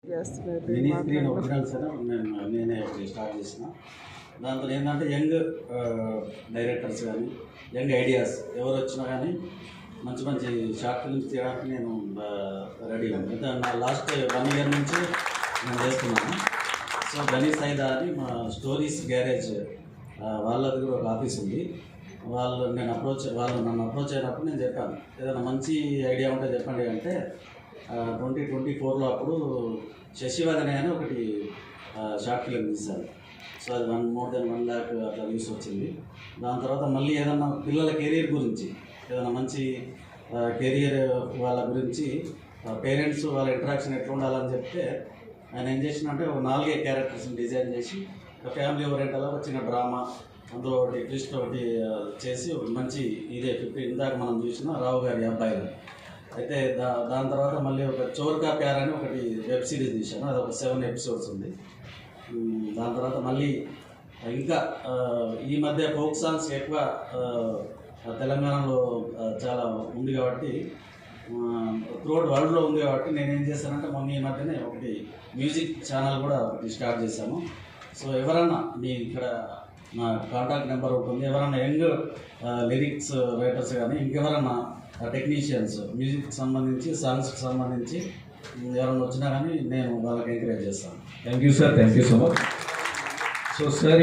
Mini screen original sir నేనే start చేసిన. దాంతో ఏంటంటే యంగ్ డైరెక్టర్స్ కానీ యంగ్ ఐడియాస్ ఎవరు వచ్చినా కానీ మంచి మంచి షార్ట్ ఫిల్మ్స్ తీయడానికి నేను రెడీగా ఉంది. అయితే నా లాస్ట్ 1 year నుంచి నేను చేస్తున్నాను. సో గనీ సైదా అని మా స్టోరీస్ గ్యారేజ్ వాళ్ళది కూడా ఒక ఆఫీస్ ఉంది. వాళ్ళు నన్ను అప్రోచ్ అయినప్పుడు నేను చెప్పాను, ఏదైనా మంచి ఐడియా ఉంటే చెప్పండి అంటే 2024లో అప్పుడు శశివదనే అని ఒకటి షార్ట్ ఫిల్మ్ తీశాను. సో అది more than 1 lakh అట్లా వ్యూస్ వచ్చింది. దాని తర్వాత మళ్ళీ ఏదన్నా పిల్లల కెరీర్ గురించి ఏదైనా మంచి కెరియర్ వాళ్ళ గురించి పేరెంట్స్ వాళ్ళ ఇంటరాక్షన్ ఎట్లా ఉండాలని చెప్తే ఆయన ఏం చేసినంటే ఒక 4 క్యారెక్టర్స్ని డిజైన్ చేసి ఒక ఫ్యామిలీ ఓరియంటల్ ఒక చిన్న డ్రామా అందులో ఒకటి ట్విస్ట్ ఒకటి చేసి ఒక మంచి ఇదే 15 ఇందాక మనం చూసిన రావు గారి అబ్బాయిలు. అయితే దాని తర్వాత మళ్ళీ ఒక చోర్కా ప్యార్ అని ఒకటి వెబ్ సిరీస్ తీశాను. అది ఒక 7 episodes ఉంది. దాని తర్వాత మళ్ళీ ఇంకా ఈ మధ్య ఫోక్ సాంగ్స్ ఎక్కువ తెలంగాణలో చాలా ఉంది కాబట్టి త్రూఅవుట్ వరల్డ్లో ఉంది కాబట్టి నేనేం చేశానంటే మొన్న ఈ మధ్యనే ఒకటి మ్యూజిక్ ఛానల్ కూడా ఒకటి స్టార్ట్ చేశాను. సో ఎవరన్నా ఇక్కడ నా కాంటాక్ట్ నెంబర్ ఉంటుంది, ఎవరన్నా యంగ్ లిరిక్స్ రైటర్స్ కానీ ఇంకెవరన్నా టెక్నీషియన్స్ మ్యూజిక్కి సంబంధించి సాంగ్స్కి సంబంధించి ఎవరైనా వచ్చినా కానీ నేను వాళ్ళకి ఎంకరేజ్ చేస్తాను. Thank you sir, thank you so much. So sir